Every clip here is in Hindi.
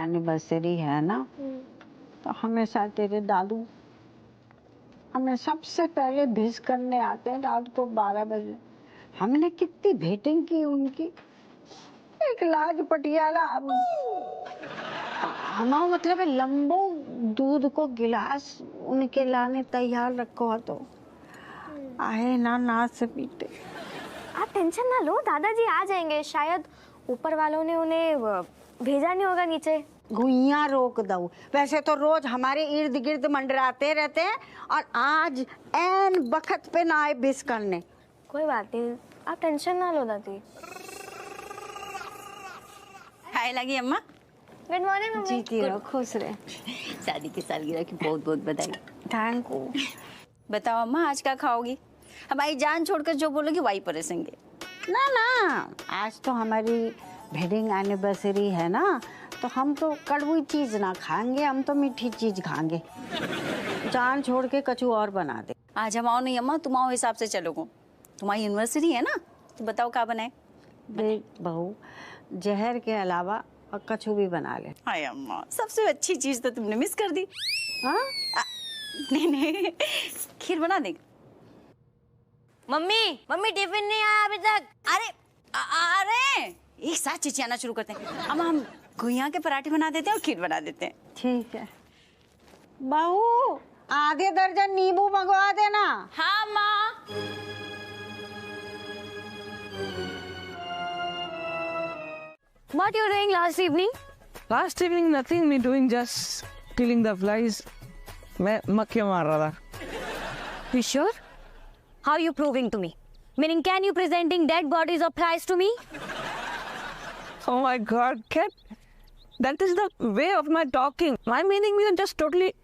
एनिवर्सरी है ना, तो हमेशा तेरे दादू हमें सबसे पहले विश करने आते हैं रात को 12 बजे। हमने कितनी भेंटें की उनकी। एक लाज पटियाला हमारा मतलब है लंबो दूध को गिलास उनके लाने तैयार रखो तो आए ना नाच से पीते। आप टेंशन ना लो, दादाजी आ जाएंगे। शायद ऊपर वालों ने उन्हें भेजा नहीं होगा नीचे। गुइयां रोक दो। वैसे तो रोज हमारे इर्द गिर्द मंडराते रहते हैं और आज ऐन वक्त पे ना आए विश करने। कोई बात नहीं, आप टेंशन ना लो दादी। हाय लगी अम्मा। Good morning mummy. जीती रहो, खुश रहे। शादी की सालगिरह की बहुत बहुत बधाई। Thank you. बताओ अम्मा आज क्या खाओगी? हमारी जान छोड़कर जो बोलोगी वही परोसेंगे। ना ना, आज तो हमारी वेडिंग एनिवर्सरी है ना, तो हम तो कड़वी चीज ना खाएंगे, हम तो मीठी चीज खाएंगे। जान छोड़ के कछु और बना दे। आज हम आओ नहीं अम्मा, तुम आओ हिसाब से चलोगे। तुम्हारी यूनिवर्सिटी है ना, तो बताओ क्या बनाए। देख बहू, जहर के अलावा और कछु भी बना ले। हाय अम्मा, सबसे अच्छी चीज तो तुमने मिस कर दी। हाँ? नहीं खीर बना दे। मम्मी मम्मी टिफिन नहीं आया अभी तक। अरे एक साथ चिचियाना शुरू करते हैं। अम्मा हम गुइया के पराठे बना देते हैं और खीर बना देते हैं। ठीक है बहू, आधे दर्जन नींबू मंगवा देना। हाँ माँ। What you doing last evening? Last evening nothing, me doing just killing the flies. मैं मक्खियाँ मार रहा था। You sure? How you proving to me? Meaning, can you presenting dead bodies of flies to me? Oh my God, cat! That is the way of my talking. My meaning we are just totally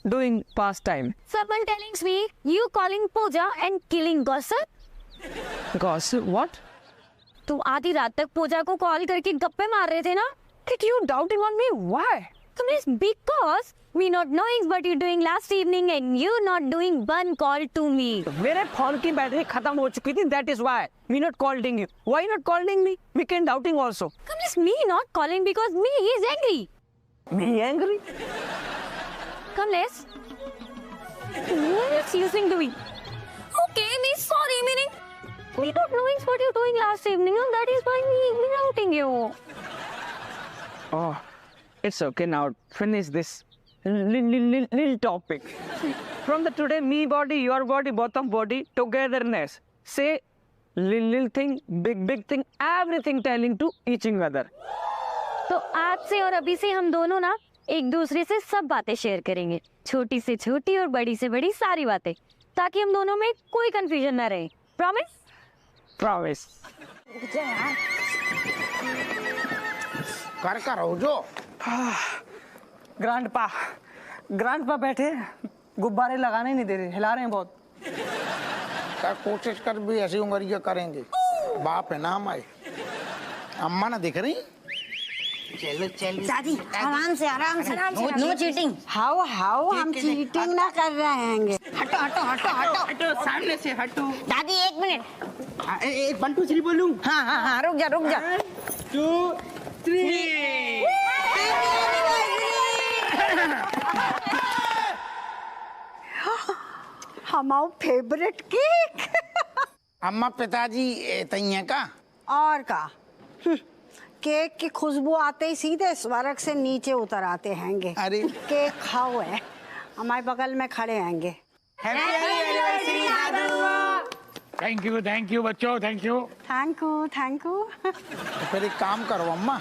doing pastime. Someone telling me you calling Pooja and killing gossip? Gossip? What? तुम आधी रात तक पूजा को कॉल करके गप्पे मार रहे थे ना? Kid, you doubting on me? Why? Because we not knowing what you doing last evening and you not doing one call to me. मेरे फोन की बैटरी खत्म हो चुकी थी. That is why me not calling you. Why not calling me? Weekend outing also. Me not calling because me is angry. Me angry? Kamlesh, what is using to me? Okay, me sorry, meaning we not knowing what you doing last evening and that is why me outing you. Oh, it's okay now. Finish this little topic. From the today, me body, your body, bottom body, togetherness. Say little thing, big thing, everything telling to each other. तो आज से और अभी से हम दोनों ना एक दूसरे से सब बातें शेयर करेंगे, छोटी से छोटी और बड़ी से बड़ी सारी बातें, ताकि हम दोनों में कोई कंफ्यूजन ना रहे। प्रॉमिस? Promise. कर कर हो जो। ग्रैंडपा बैठे गुब्बारे लगाने नहीं दे रहे, हिला रहे हैं बहुत। कर कोशिश कर भी ऐसी उंगलियां करेंगे। बाप है नाम आए। अम्मा ना दिख रही? चलो चलो दादी आराम से नो चीटिंग। हाउ हम चीटिंग ना कर रहे हैं। हटो सामने से हटो। दादी एक मिनट। 1 2 3 बोलूं? हाँ रुक जा 1 2 3। हमारा फेवरेट केक। अम्मा पिताजी तैया का और का केक की खुशबू आते ही सीधे स्वर्ग से नीचे उतर आते हैंगे। अरे केक खाओ है, हमारे बगल में खड़े हैंगे। थैंक यू बच्चों, थैंक यू। Thank you. तो फिर एक काम करो अम्मा,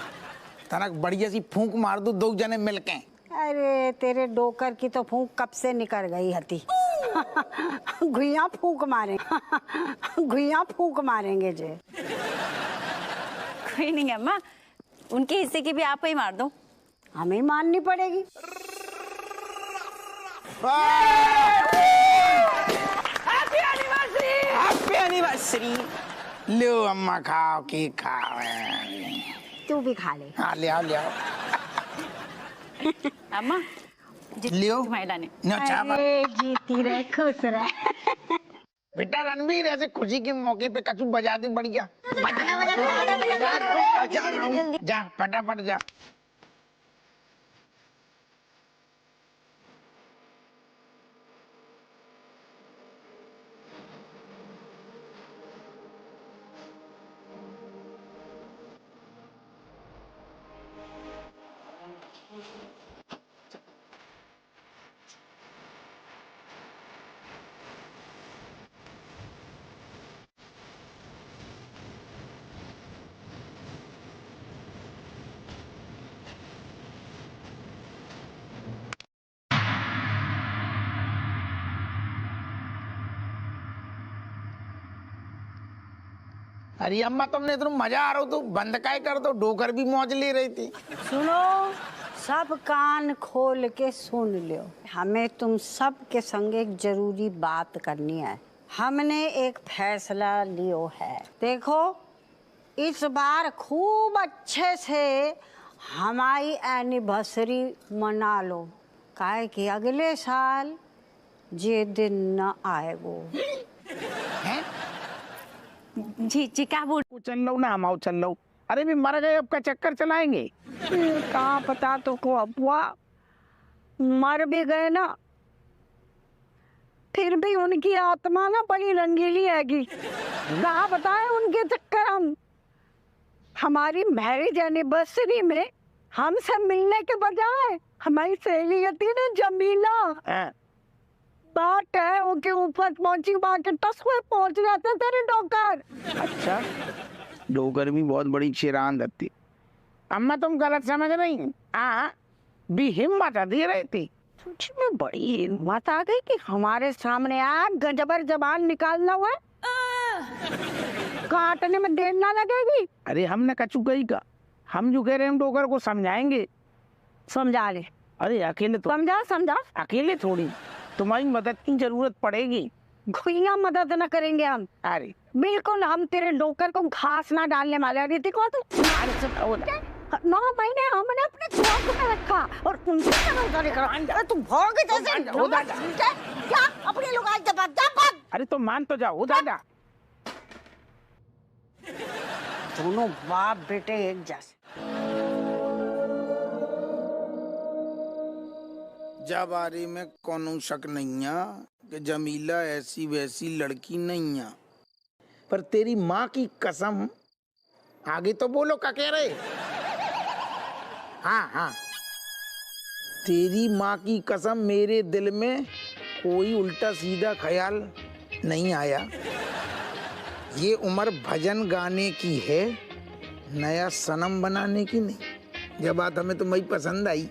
तनक बढ़िया सी फूंक मार दो 2 जने मिलके। अरे तेरे डोकर की तो फूंक कब से निकल गई हती। घुइयां फूंक मारेंगे जे। कोई नहीं अम्मा, उनके हिस्से की भी आप ही मार दो। हमें माननी पड़ेगी। Happy anniversary. लो अम्मा खाओ, केक खाओ। तू भी खा ले। हाँ ले आओ। अम्मा लियो लाने। जीती रहे, खुश रहे। बेटा रणवीर ऐसे खुशी के मौके पे कछु बजा दे बढ़िया। जा फटाफट जा। अरे अम्मा तुमने तो मजा आ रहा हो तो बंद काय कर दो, डोकर भी मौज ले रही थी। सुनो, सब कान खोल के सुन लो। हमें तुम सब के संग एक जरूरी बात करनी है। हमने एक फैसला लियो है। देखो, इस बार खूब अच्छे से हमारी एनिवर्सरी मना लो, काहे कि अगले साल ये दिन न आए वो। हैं? जी जी क्या बोल। चल लो ना, हम आओ चल लो। अरे भी मर गए, अब का चक्कर चलाएंगे। कहाँ पता तो को अफवाह, मर भी गए ना, फिर भी उनकी आत्मा ना बड़ी रंगीली हैगी। कहाँ बताए उनके चक्कर हम। हमारी मैरिज एनिवर्सरी में हमसे मिलने के बजाय हमारी सहेली थी ना जमीला, बात है उनके ऊपर पहुंची, वहां के टसवे पहुंच जाते तेरे डॉक्टर। अच्छा, डोकर भी बहुत बड़ी चिरान लगती। अम्मा तुम गलत समझ रही। हाँ, भी हिम्मत दे रही थी। तुझ में बड़ी हिम्मत आ गई कि हमारे सामने आ गजबर जबान निकालना हुआ। काटने में देर ना लगेगी। अरे हमने कचू गई का, हम जो कह रहे हैं डोकर को समझाएंगे। समझा ले। अरे अकेले तो समझा समझा। अकेले थोड़ी, तुम्हारी मदद की जरूरत पड़ेगी। खुइया मदद न करेंगे हम। अरे बिल्कुल, हम तेरे डोकर को घास ना डालने वाले। ऋतिक को तो 9 महीने हमने अपने शौक में रखा और उनसे तू भोग जैसे क्या अपने लोग आज दबा। अरे तो मान तो जाओ दादा। दोनों बाप बेटे एक जैसे। जब बारे में कोनो शक नहीं है कि जमीला ऐसी वैसी लड़की नहीं है, पर तेरी माँ की कसम। आगे तो बोलो क्या कह रहे। हाँ हाँ, तेरी माँ की कसम मेरे दिल में कोई उल्टा सीधा ख्याल नहीं आया। ये उम्र भजन गाने की है, नया सनम बनाने की नहीं। जब बात हमें तुम्हें पसंद आई,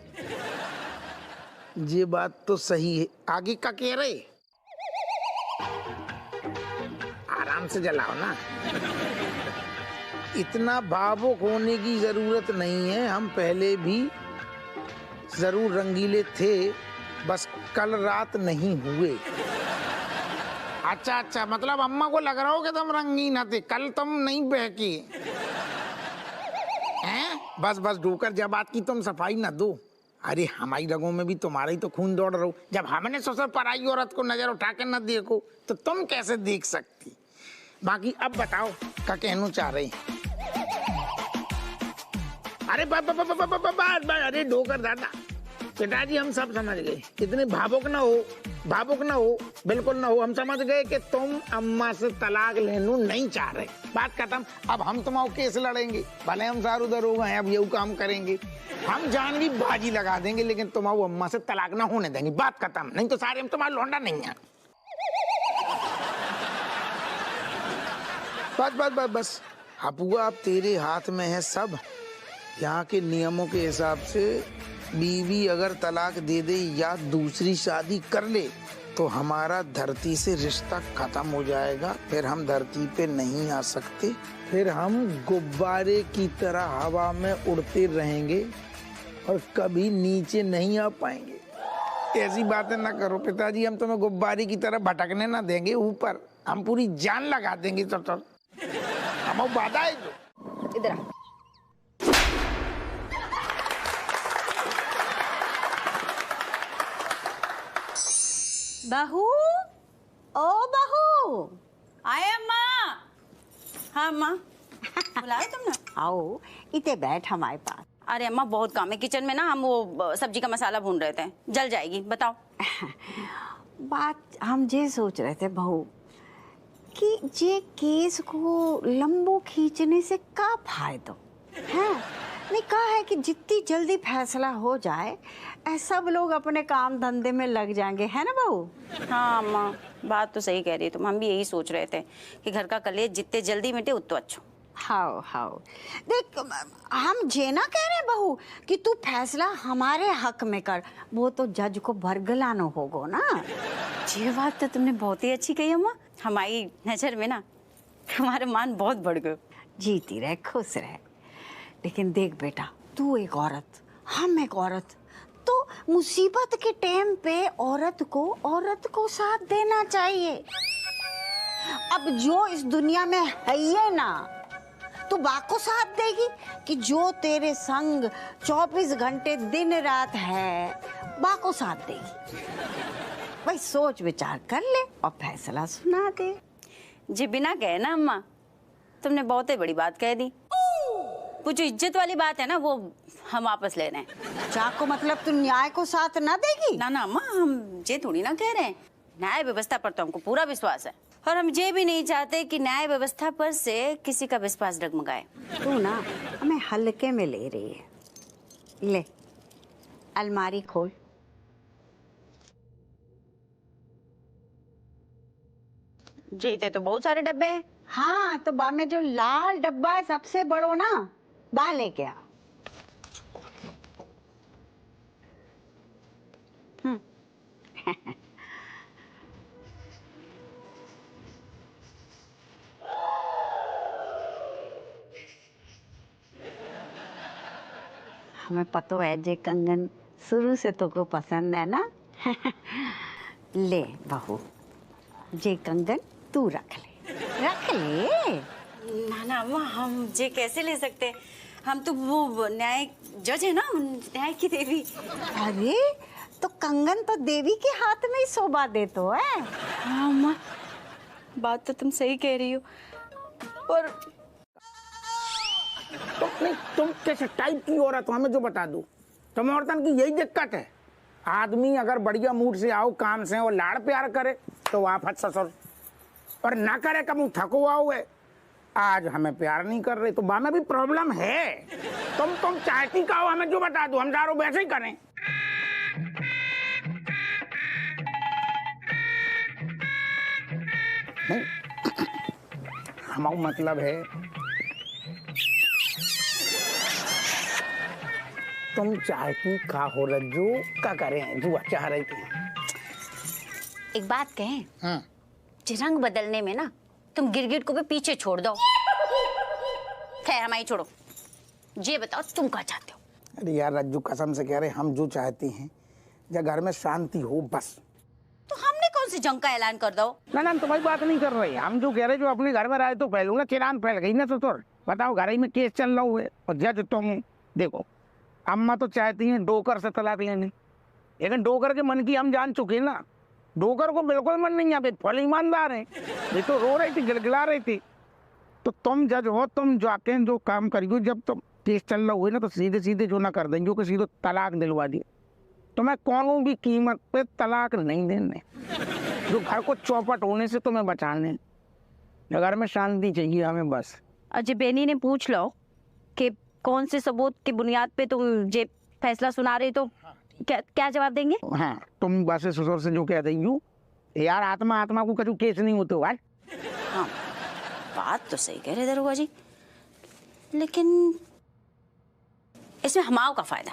ये बात तो सही है। आगे का कह रहे, आराम से जलाओ ना, इतना भावुक होने की जरूरत नहीं है। हम पहले भी जरूर रंगीले थे, बस कल रात नहीं हुए। अच्छा अच्छा, मतलब अम्मा को लग रहा हो कि तुम रंगीन थे, कल तुम नहीं बहकी हैं। बस बस डोकर, जब बात की तुम सफाई ना दो। अरे हमारी रगों में भी तुम्हारा ही तो खून दौड़ रहा हो। जब हमने सोचा पराई औरत को नजर उठा के न देखो तो तुम कैसे देख सकती। बाकी अब बताओ क्या कहना चाह रही। अरे अरे डोकर दादा, पिताजी हम सब समझ गए, इतने भावुक ना हो, भावुक ना हो, बिल्कुल ना हो। हम समझ गए कि तुम अम्मा से तलाक लेना नहीं चाह रहे। बात खत्म। अब हम तुम्हारा केस लड़ेंगे, भले हम सार उधर हो गए, अब यही काम करेंगे। हम जान की बाजी लगा देंगे, लेकिन तुम्हारा अम्मा से तलाक ना होने देंगे। बात खत्म। नहीं तो सारे हम तुम्हारा लौंडा नहीं है। बस बस बस बस, हपुआ अब तेरे हाथ में है सब। यहाँ के नियमों के हिसाब से बीवी अगर तलाक दे दे या दूसरी शादी कर ले तो हमारा धरती से रिश्ता खत्म हो जाएगा। फिर हम धरती पे नहीं आ सकते, फिर हम गुब्बारे की तरह हवा में उड़ते रहेंगे और कभी नीचे नहीं आ पाएंगे। ऐसी बातें ना करो पिताजी, हम तुम्हें गुब्बारे की तरह भटकने ना देंगे ऊपर। हम पूरी जान लगा देंगे। तो हम वादा है जो। इधर आ। बहू, ओ बहू। आए अम्मा। हाँ अम्मा, बुलाए तुमने? आओ, इते बैठ हमारे पास। अरे अम्मा बहुत काम है किचन में ना, हम वो सब्जी का मसाला भून रहे थे, जल जाएगी। बताओ। बात हम ये सोच रहे थे बहू कि ये केस को लंबो खींचने से का फायदा है। नहीं, कहा है कि जितनी जल्दी फैसला हो जाए सब लोग अपने काम धंधे में लग जाएंगे, है ना बहू। हाँ अम्मा, बात तो सही कह रही तुम। हम भी यही सोच रहे थे कि घर का कलेश जितने जल्दी मिटे उतना अच्छा। हाओ हाओ, देख हम जे ना कह रहे बहू कि तू फैसला हमारे हक में कर, वो तो जज को बरगलानो होगो ना। ये बात तो तुमने बहुत ही अच्छी कही अम्मा। हमारी नजर में ना तुम्हारे मान बहुत बढ़ गए। जीती रहे, खुश रहे। लेकिन देख बेटा, तू एक औरत, हम एक औरत, तो मुसीबत के टाइम पे औरत को साथ देना चाहिए। अब जो इस दुनिया में है ये ना, तो बा को साथ देगी कि जो तेरे संग 24 घंटे दिन रात है, बा को साथ देगी। भाई सोच विचार कर ले और फैसला सुना दे। जी बिना कहे ना अम्मा, तुमने बहुत ही बड़ी बात कह दी। वो जो इज्जत वाली बात है ना, वो हम वापस ले रहे हैं। क्या को मतलब तू न्याय को साथ ना देगी? ना ना अम्मा, हम ये थोड़ी ना कह रहे हैं। न्याय व्यवस्था पर तो हमको पूरा विश्वास है, और हम ये भी नहीं चाहते कि न्याय व्यवस्था पर से किसी का विश्वास डगमगाए। तू ना हमें हल्के में ले रही है। ले, अलमारी खोल। जीते तो बहुत सारे डब्बे हैं। हाँ, तो बा में जो लाल डब्बा है सबसे बड़ो ना, बा लेके आ। हमें पता है जे कंगन शुरू से तो को पसंद है ना। ले बहू, जे कंगन तू रख ले। ना ना अम्मा, हम ये कैसे ले सकते हैं? हम तो वो न्याय जज है ना, न्याय की देवी। अरे तो कंगन तो देवी के हाथ में ही शोभा दे तो है। हाँ अम्मा, बात तो तुम सही कह रही हो, पर तुम किस टाइप की औरत हो हमें जो बता दो। तुम औरतन की यही दिक्कत है। आदमी अगर बढ़िया मूड से आओ काम से और लाड़ प्यार करे तो आफत ससुर, और ना करे कब थको आओ है। आज हमें प्यार नहीं कर रहे तो बा में भी प्रॉब्लम है। तुम चाहती का हो हमें जो बता दो, हम चारों वैसे ही करें। नहीं हमारा मतलब है तुम चाहती का हो रज्जू का करें जो चाह रही थी। एक बात कहें, हाँ। जे रंग बदलने में ना तुम गिरगिट को भी पीछे छोड़ दो। खैर हमारी छोड़ो, ये बताओ तुम क्या चाहते हो? अरे यार रज्जू, कसम से कह रहे हम जो चाहते हैं जब घर में शांति हो बस। तो हमने कौन सी जंग का ऐलान कर दो? ना तुम्हारी बात नहीं कर रहे। हम जो कह रहे जो अपने घर में रहे तो फैलूंगा, चिरान फैल गई ना। तो बताओ घर ही में केस चल रहा हुआ है और जज तुम। देखो अम्मा तो चाहती हैं डोकर से तलाक लेने, लेकिन डोकर के मन की हम जान चुके ना। डोकर को बिल्कुल मन नहीं है, फल ईमानदार है। ये तो रो रही थी, गिड़गिड़ा रही थी। तो तुम जज हो, तुम जाके जो काम करियो जब तुम केस चल रहा हुआ ना तो सीधे सीधे जो ना कर देंगे कि सीधे तलाक दिलवा दिए। तुम्हें कौन भी कीमत पे तलाक नहीं देने, जो घर को चौपट होने से तुम्हें बचाने। घर में शांति चाहिए हमें बस। अजय बेनी ने पूछ लो कि कौन से सबूत की बुनियाद पे तुम ये फैसला सुना रहे, तो क्या जवाब देंगे? हाँ, तुम बस ससुर से जो कह देंगे यार आत्मा को कभी केस नहीं होते भाई। हाँ, बात तो सही कह रहे दरोगा जी, लेकिन इसमें हमाओ का फायदा।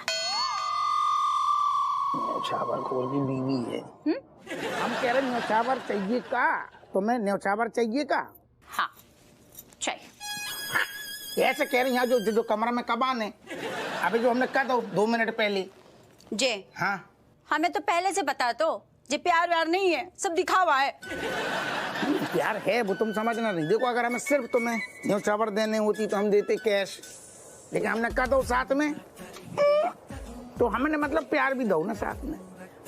न्यौछावर खोर की बीवी है। हम कह रहे न्यौछावर चाहिए का, तुम्हें न्यौछावर चाहिए का? हाँ चाहिए। ऐसे कह रही हैं जो कमरा में कबान है अभी जो हमने कहा था 2 मिनट पहले। जे हाँ हमें तो पहले से बता दो, जे प्यार व्यार नहीं है, सब दिखावा है। प्यार है वो तुम समझना नहीं। देखो अगर हमें सिर्फ तुम्हें न्यौछावर देने होती तो हम देते कैश, लेकिन हमने कहा था साथ में, तो हमने मतलब प्यार भी दो ना साथ में।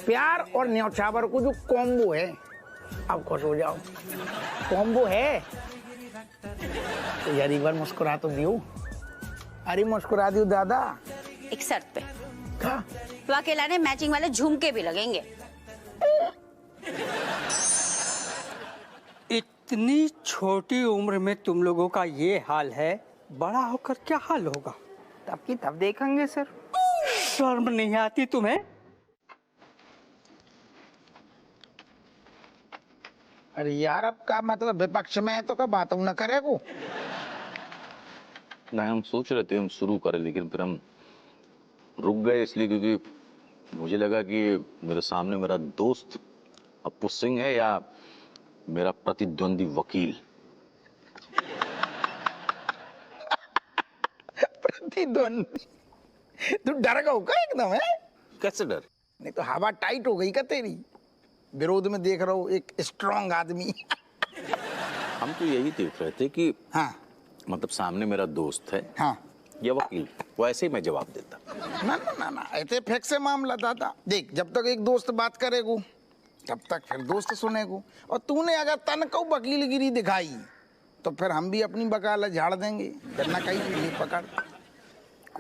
प्यार और न्यौछावर को जो कॉम्बो है, अब खुश हो जाओ, कॉम्बो है तो यार एक बार मुस्कुरा तो दियो। अरे मुस्कुरा दियो दादा। एक शर्त पे, क्या? वाकई लाने मैचिंग वाले झुमके भी लगेंगे। इतनी छोटी उम्र में तुम लोगों का ये हाल है, बड़ा होकर क्या हाल होगा? तब की तब देखेंगे सर। शर्म नहीं आती तुम्हें? अरे यार अब का मतलब विपक्ष में है तो क्या बात न करे को। नहीं हम सोच रहे थे हम शुरू करें, लेकिन फिर हम रुक गए इसलिए क्योंकि मुझे लगा कि मेरे सामने मेरा दोस्त अप्पू सिंह है या मेरा प्रतिद्वंदी वकील। धुंधी धुंधी। तू डर गया का एकदम है? कैसे डर? नहीं तो हवा टाइट हो गई का तेरी? विरोध में देख रहा हूँ एक स्ट्रांग आदमी। हम तो यही देख रहे थे कि हाँ मतलब सामने मेरा दोस्त है हाँ या वकील, वैसे ही मैं जवाब देता। ना ना ना ना ऐसे फेंक से मामला दादा। देख जब तक एक दोस्त बात करेगू तब तक फिर दोस्त सुनेगू, और तूने अगर तन को वकीलगिरी दिखाई तो फिर हम भी अपनी वकालत झाड़ देंगे। करना कहीं भी पकड़।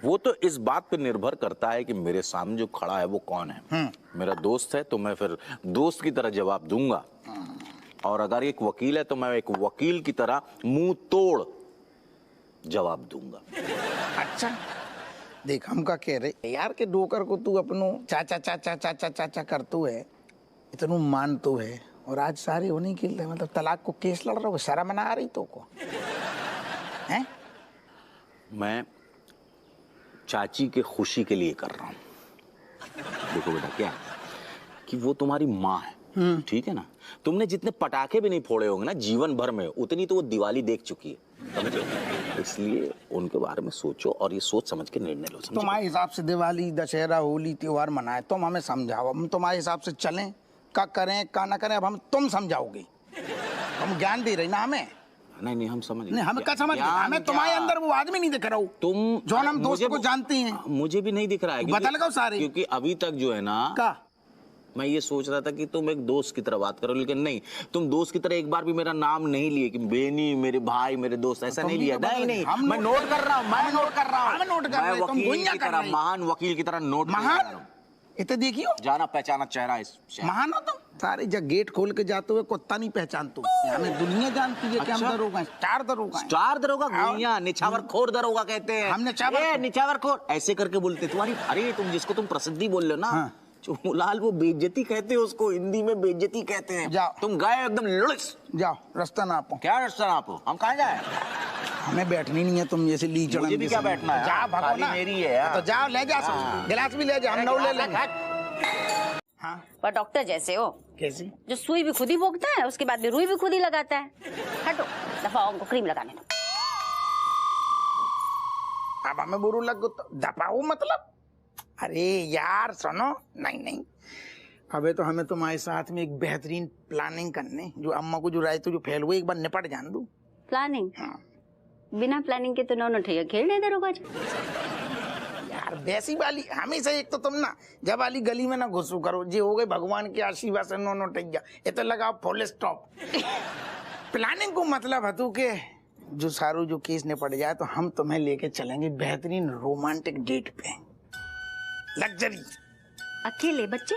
वो तो इस बात पे निर्भर करता है कि मेरे सामने जो खड़ा है वो कौन है। मेरा दोस्त है तो मैं फिर दोस्त की तरह जवाब दूंगा, और अगर एक वकील है तो मैं एक वकील की तरह मुंह तोड़ जवाब दूंगा। अच्छा देख हम का कह रहे यार के डोकर को तू अपनो चाचा चाचा चाचा चाचा करतू है, इतनू मानतो है, और आज सारे होने के लिए मतलब तलाक को केस लड़ रहा हो, शर्म ना आ रही तो को हैं? मैं चाची के खुशी के लिए कर रहा हूँ। देखो बेटा क्या है कि वो तुम्हारी माँ है, ठीक है ना? तुमने जितने पटाखे भी नहीं फोड़े होंगे ना जीवन भर में, उतनी तो वो दिवाली देख चुकी है, समझे? इसलिए उनके बारे में सोचो और ये सोच समझ के निर्णय लो। समझे? तुम्हारे हिसाब से दिवाली दशहरा होली त्योहार मनाए, तुम हमें समझाओ, हम तुम्हारे हिसाब से चलें, का करें का ना करें, अब हम तुम समझाओगे। हम ज्ञान दे रहे ना हमें। नहीं नहीं हम समझ नहीं हमें क्या समझ, हमें तुम्हारे अंदर वो आदमी नहीं दिख रहा हूँ तुम जो हम दोस्त को जानते हैं। मुझे भी नहीं दिख रहा है, बदल गए सारे, क्योंकि अभी तक जो है ना का मैं ये सोच रहा था कि तुम एक दोस्त की तरह बात करो, लेकिन नहीं, तुम दोस्त की तरह एक बार भी मेरा नाम नहीं लिए कि बेनी मेरे भाई मेरे दोस्त, ऐसा नहीं लिया। नहीं नहीं मैं नोट कर रहा हूँ, मैं नोट कर रहा हूँ, मैं वकील की तरह, महान वकील की तरह नोट कर रहा हूँ। इतने देखियो जाना पहचाना चेहरा इस महान हो तुम। सारे जब गेट खोल के जाते हुए कुत्ता नहीं पहचानते, हमें दुनिया जानती है कि हम दरोगा हैं, स्टार दरोगा हैं। स्टार दरोगा, गुइया निछावर खोर दरोगा कहते हैं। हम निछावर खोर ऐसे करके बोलते तुम्हारी। अरे तुम जिसको तुम प्रसिद्धि बोल रहे हो ना, चुमुलाल, वो बेइज्जती कहते हैं उसको, हिंदी में बेइज्जती कहते हैं। जाओ तुम गए एकदम लुढ़स। जाओ रास्ता नापो। क्या रास्ता नापो? हम कहाँ जाए? हमें बैठनी नहीं है तुम जैसे ली चढ़न। मुझे भी क्या बैठना है? जा भागो ना, मेरी है यार। तो जाओ ले जा, गिलास भी ले जा, हम नौ ले लेंगे। हाँ पर डॉक्टर जैसे हो, कैसी? जो सुई भी खुद ही भोगता है, उसके बाद में रुई भी खुद ही लगाता है। हटो, दफाओ उनको क्रीम लगाने दो। अब हमें बुरू लगो तो दबाओ मतलब? अरे यार सुनो, नहीं नहीं, अबे तो हमें तुम्हारे साथ में एक बेहतरीन प्लानिंग करने, जो अम्मा को जो राय तो जो फैल हुई एक बार निपट जान दू। प्लानिंग? हाँ। बिना प्लानिंग के तो नौ ठैया खेल नहीं दरोगा जी। यार वैसी वाली हमेशा, एक तो तुम ना जब वाली गली में ना घुसू करो, जे हो गए भगवान के आशीर्वाद से नो टैया, ये तो लगाओ फुल स्टॉप। प्लानिंग को मतलब है तू के जो सारू जो केस निपट जाए तो हम तुम्हें लेके चलेंगे बेहतरीन रोमांटिक डेट पे, लग्जरी। अकेले बच्चे?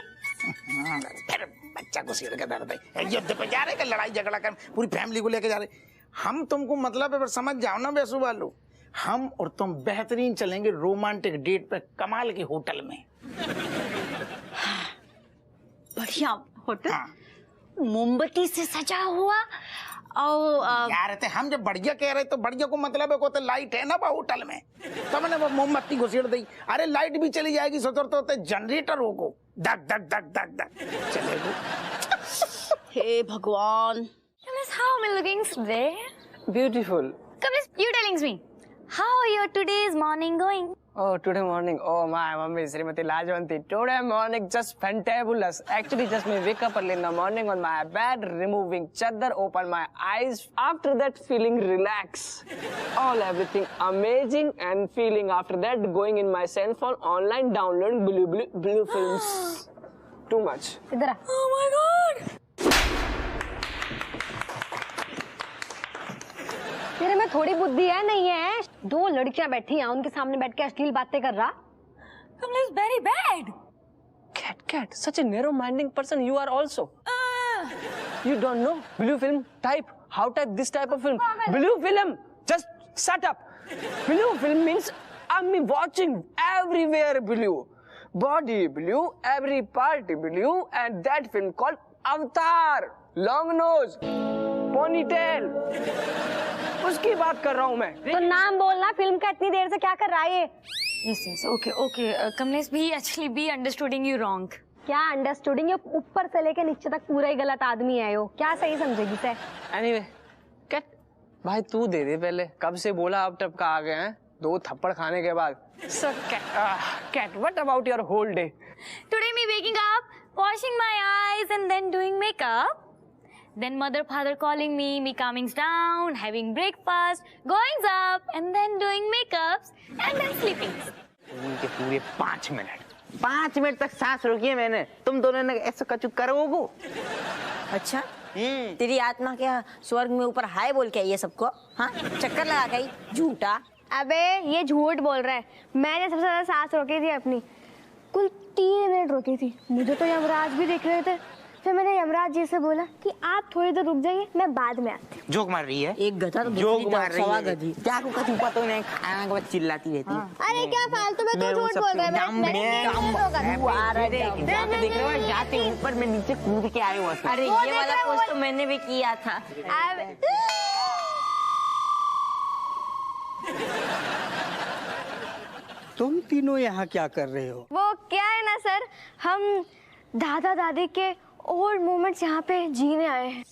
फिर बच्चा को सीढ़ के दर्द है, युद्ध पे जा रहे हैं, लड़ाई झगड़ा कर, पूरी फैमिली को लेके जा रहे। हम तुमको मतलब समझ जाओ ना वैसू वालों, हम और तुम बेहतरीन चलेंगे रोमांटिक डेट पे कमाल के होटल में। बढ़िया होटल, मोमबत्ती से सजा हुआ, और यार थे हम जब बढ़िया कह रहे तो बढ़िया को मतलब है को तो लाइट है ना बा होटल में, तब मैंने वो मोमबत्ती घुसेड़ दी। अरे लाइट भी चली जाएगी सोचो तो जनरेटर होगा, धक धक धक धक धक चलेगा। हे भगवान। Miss, how am I looking today? Beautiful. Come, Miss, you telling me. How your today's morning going? Oh, today morning. Oh, my mummy, Srimati Lajwanti. Today morning, just fantabulous. Actually, just me wake up early in the morning on my bed, removing chadar, open my eyes. After that, feeling relaxed. All everything amazing and feeling after that, going in my cell phone, online, downloading blue films. Too much. इधर आ. Oh my God. तेरे में थोड़ी बुद्धि है नहीं है? दो लड़कियां बैठी हैं, उनके सामने बैठ के अश्लील बातें कर रहा। Kamla is very bad. Cat, such a narrow-minded person you are also. You don't know blue film type. How type this type of film? Blue film. Just shut up. Blue film means I'm watching everywhere blue, body blue, every part blue, and that film called Avatar. Long nose, ponytail. उसकी बात कर रहा हूँ मैं। तो नाम बोलना, फिल्म का इतनी देर से क्या कर रहा है ये? Yes, okay. Kamlesh, we understooding you wrong. क्या अंडरस्टूडिंग? ये ऊपर से लेके नीचे तक पूरा ही गलत आदमी है यो। क्या सही समझेगी से? Anyway, कैट भाई तू दे दे पहले, कब से बोला अब टप का आ गए हैं? 2 थप्पड़ खाने के बाद। So, cat, what about your whole day? Today me waking up, washing my eyes and then doing makeup. Then mother, father calling me coming down, having breakfast, going up and then doing makeups and then sleeping. पूरे पूरे 5 मिनट 5 मिनट तक सांस रोकी है मैंने। तुम दोनों ने ऐसा कचू करोगे? अच्छा तेरी आत्मा क्या स्वर्ग में ऊपर हाय बोल के आई है सबको? हाँ चक्कर लगा गई झूठा। अबे ये झूठ बोल रहा है। मैंने सबसे ज्यादा सांस रोकी थी अपनी, कुल 3 मिनट रोकी थी। मुझे तो यमराज भी देख रहे थे। फिर मैंने यमराज जी से बोला कि आप थोड़ी देर रुक जाइए, मैं बाद में आती हूँ। जोक मार रही है? एक गधा तो जोक दूसरी मार तरफ रही सवा है। गधी। क्या को कचू पता नहीं, खाना के बाद चिल्लाती रहती है। अरे क्या फालतू में तू झूठ बोल रहा है? देख रहे हो जाते ऊपर में नीचे कूद के आए हुआ। अरे ये वाला पोस्ट तो मैंने भी किया था। तुम तीनों यहाँ क्या कर रहे हो? वो क्या है ना सर, हम दादा दादी के ओल्ड मोमेंट्स यहाँ पे जीने आए हैं।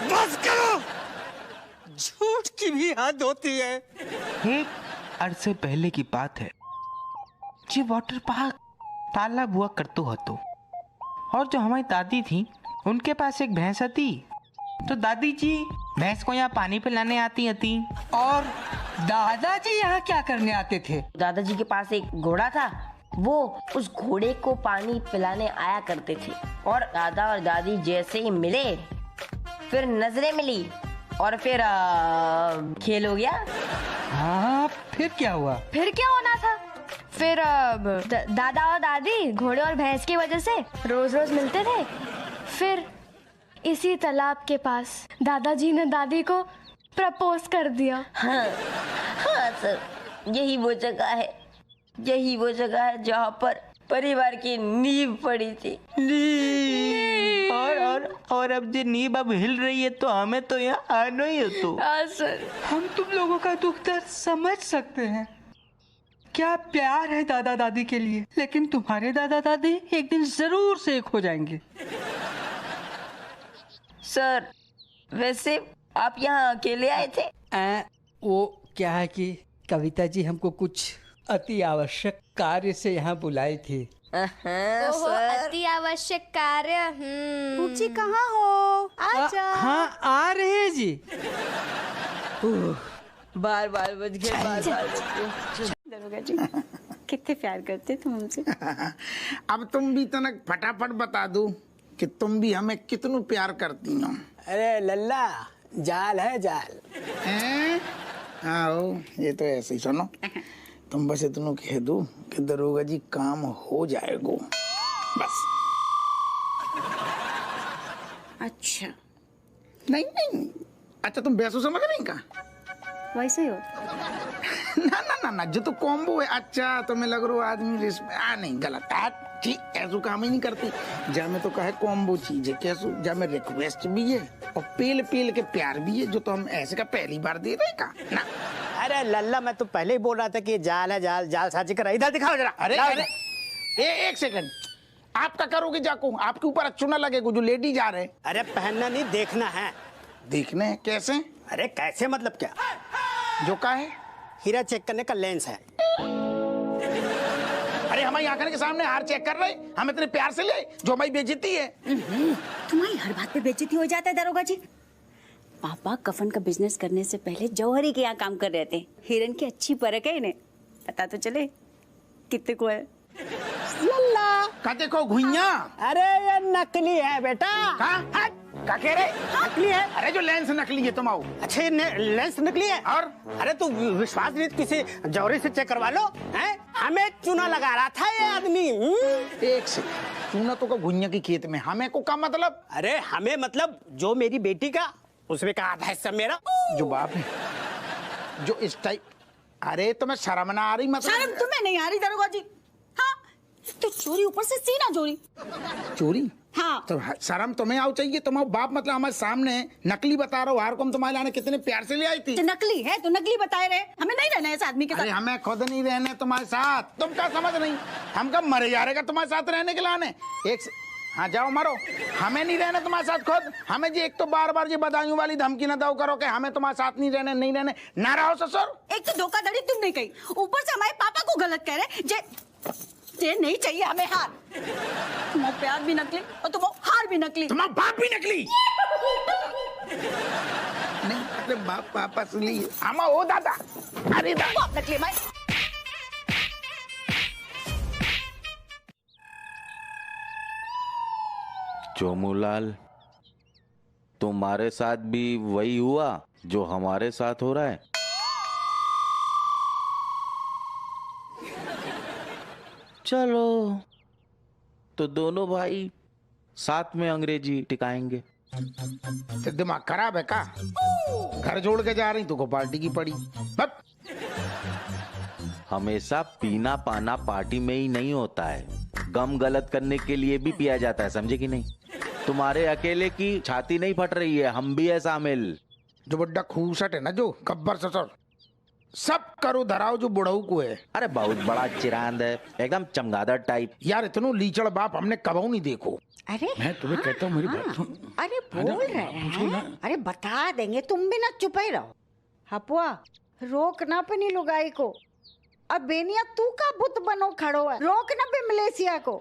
बस करो, झूठ की भी हद होती है। एक अरसे पहले की बात है। जी वाटर पार्क तालाब हुआ करतो हतो और जो हमारी दादी थी उनके पास एक भैंस थी। तो दादी जी भैंस को यहाँ पानी पिलाने आती थी। और दादाजी यहाँ क्या करने आते थे? दादाजी के पास एक घोड़ा था, वो उस घोड़े को पानी पिलाने आया करते थे। और दादा और दादी जैसे ही मिले फिर नजरें मिली और फिर खेल हो गया। हाँ फिर क्या हुआ? फिर क्या होना था? फिर दादा और दादी घोड़े और भैंस की वजह से रोज रोज मिलते थे। फिर इसी तालाब के पास दादाजी ने दादी को प्रपोज कर दिया। हाँ सर, यही वो जगह है, यही वो जगह है जहाँ पर परिवार की नींव पड़ी थी। नींव। और अब जो नींव अब हिल रही है तो हमें तो यहाँ आना ही हो। तो हाँ सर, हम तुम लोगों का दुख दर्द समझ सकते हैं। क्या प्यार है दादा दादी के लिए, लेकिन तुम्हारे दादा दादी एक दिन जरूर से एक हो जाएंगे। सर वैसे आप यहाँ अकेले आए थे? वो क्या है कि कविता जी हमको कुछ अति आवश्यक कार्य से यहाँ बुलाई थी। अति आवश्यक कार्य। जी कहाँ हो? हाँ आ रहे हैं जी। बार बार बज गए, बार बार दरोगा जी कितने प्यार करते तुम हमसे। अब तुम भी तनक फटाफट बता दो कि तुम भी हमें कितनू प्यार करती हो। अरे लल्ला, जाल है जाल। आओ ये तो ऐसे ही सुनो, तुम बस इतना कह दो कि दरोगा जी काम हो जाएगा बस। अच्छा नहीं नहीं, अच्छा तुम वैसे समझ रही का? वैसे ही हो? ना ना ना ना, जो तो कॉम्बो है। अच्छा तुम्हें लग रहा आदमी नहीं, गलत है। ठीक ऐसा काम ही नहीं करती। जा में तो कहे कॉम्बो चीज है, कैसो जा में रिक्वेस्ट भी है और पेल पेल के प्यार भी है, जो तो हम ऐसे का पहली बार दे रहे का ना। अरे लल्ला, मैं तो पहले ही बोल रहा था कि जाल है जाल, जाल साजी कर। इधर दिखाओ जरा। अरे अरे एक सेकंड, आपका करोगे जाको, आपके ऊपर अच्छू ना लगेगा जो लेडी जा रहे। अरे पहनना नहीं, देखना है। देखना है कैसे? अरे कैसे मतलब क्या? जो का है हीरा चेक करने का लेंस है। अरे हमारी आंखों के सामने हार चेक कर रहे, हम इतने प्यार से ले, जो हमारी बेइज्जती है। तुम्हारी हर बात पे बेइज्जती हो जाता है दरोगा जी। पापा कफन का बिजनेस करने से पहले जौहरी के यहाँ काम कर रहे थे। हिरन की अच्छी परख है इन्हें, पता तो चले कितने को है। लल्ला का देखो घुइया। अरे ये नकली है बेटा। का कह रहे? नकली है। अरे जो लेंस नकली है तुम आओ। अच्छा लेंस नकली है? और अरे तू विश्वास नहीं किसी जौहरी से चेक करवा लो। हैं? हमें चूना लगा रहा था ये आदमी। एक सेकंड, चूना तो का घुइया की खेत में, हमें को का मतलब? अरे हमें मतलब जो मेरी बेटी का, उसमें का आधा हिस्सा मेरा। जो बाप है जो इस टाइप। अरे तुम्हें शर्म ना आ रही? मतलब शर्म तुम्हें नहीं आ रही दरोगा जी? हाँ तो चोरी, ऊपर से सीना चोरी। चोरी? हाँ तो शर्म तुम्हें आओ चाहिए। तुम्हारा बाप मतलब हमारे सामने नकली बता रहा हो, हार को हम तुम्हारे लाने कितने प्यार से ले आई थी। तो नकली है तो नकली बताए रहे, हमें नहीं रहना है इस आदमी के साथ। अरे हमें खुद नहीं रहने तुम्हारे साथ, तुम क्या समझ नहीं? हम कब मरे जा रहे तुम्हारे साथ रहने के लाने? एक हाँ जाओ मरो, हमें नहीं रहना तुम्हारे साथ खुद। हमें जी एक तो बार बार ये बदायूं वाली धमकी न दो करो कि हमें तुम्हारे साथ नहीं रहने ना रहो ससुर। एक तो धोखाधड़ी तुम नहीं कही, ऊपर से हमारे पापा को गलत कह रहे। जे नहीं चाहिए हमें हार। तुम्हारा प्यार भी नकली और तुम हार भी नकली। तुम्हारा बाप भी नकली। नहीं अरे बाप वापस लिए आमा ओ दादा। अरे बाप नकली मैं। चोमूलाल, तुम्हारे साथ भी वही हुआ जो हमारे साथ हो रहा है? चलो तो दोनों भाई साथ में अंग्रेजी टिकाएंगे। तो दिमाग खराब है का? घर जोड़ के जा रही तो को पार्टी की पड़ी। हमेशा पीना पाना पार्टी में ही नहीं होता है, गम गलत करने के लिए भी पिया जाता है, समझे कि नहीं? तुम्हारे अकेले की छाती नहीं फट रही है, हम भी है शामिल। जो बड्डा खूसट है ना, जो गब्बर ससुर, सब करो धराओ जो बुढ़ऊ को है। अरे बहुत बड़ा चिरांद है, एकदम चमगादड़ टाइप। यार इतनो लीचड़ बाप हमने कबहू नहीं देखो। अरे मैं तुम्हें कहता हूँ मेरी बात सुन। अरे बोल रहे हैं, अरे बता देंगे, तुम भी ना चुप ही रहो। हपुआ रोक ना अपनी लुगाई को। अब बेनिया तू का बुत बनो खड़ो है, रोक ना बे मलेशिया को।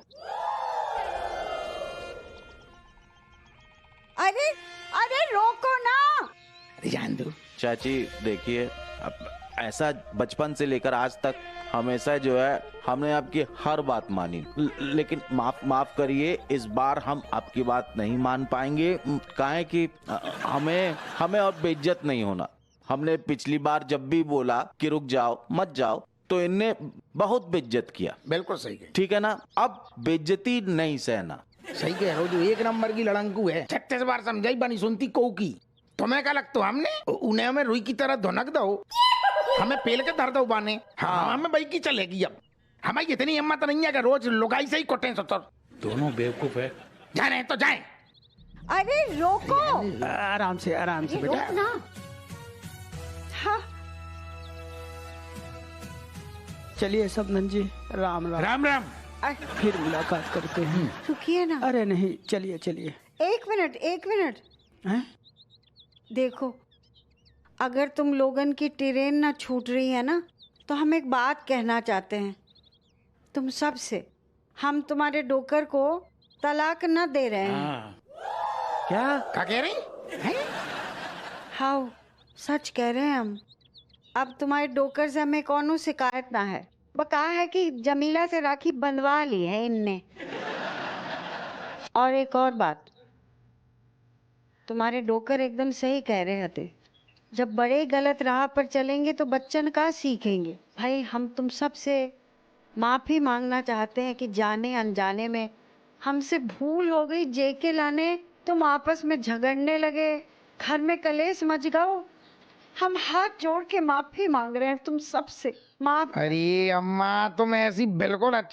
अरे अरे रोको ना। जान दो चाची, देखिए अब ऐसा बचपन से लेकर आज तक हमेशा जो है हमने आपकी हर बात मानी, लेकिन माफ करिए, इस बार हम आपकी बात नहीं मान पाएंगे। काहे कि हमें और बेइज्जत नहीं होना। हमने पिछली बार जब भी बोला कि रुक जाओ मत जाओ तो इनने बहुत बेइज्जत किया। बिल्कुल सही है, ठीक है ना? अब बेइज्जती नहीं सहना। सही कह रहे हो, जो एक नंबर की लड़ंकू है, 36 बार समझाई बनी सुनती को की। तुम्हें क्या लगता हमने उन्हें हमें रुई की तरह धुनक दो, हमें पेल के धर दो बाने। हाँ हमें भाई की चलेगी। अब हमारी इतनी हिम्मत नहीं है कि रोज लुगाई से ही कोटे सतर। दोनों बेवकूफ है, जाने तो जाए। अरे रोको, आराम से बेटा। रोक ना। हाँ चलिए सबनन जी, राम राम। राम राम। फिर मुलाकात करते हैं। रुकिए ना। अरे नहीं, चलिए चलिए। एक मिनट देखो, अगर तुम लोगन की ट्रेन ना छूट रही है ना, तो हम एक बात कहना चाहते हैं तुम सब से। हम तुम्हारे डोकर को तलाक न दे रहे हैं। क्या कह रही? हाँ सच कह रहे हैं हम। अब तुम्हारे डोकर से हमें कौनो शिकायत ना है। बका है कि जमीला से राखी बंधवा ली है इनने। और एक और बात, तुम्हारे डोकर एकदम सही कह रहे थे। जब बड़े गलत राह पर चलेंगे तो बच्चन का सीखेंगे। भाई हम तुम सब से माफ़ी मांगना चाहते हैं कि जाने अनजाने में हमसे भूल हो गई। जेके लाने तुम आपस में झगड़ने लगे, घर में कलेश मच गओ। हम हाथ जोड़ के माफ़ी मांग रहे हैं तुम सब से। माफ। अरे अम्मा तुम ऐसी बिल्कुल अच्छी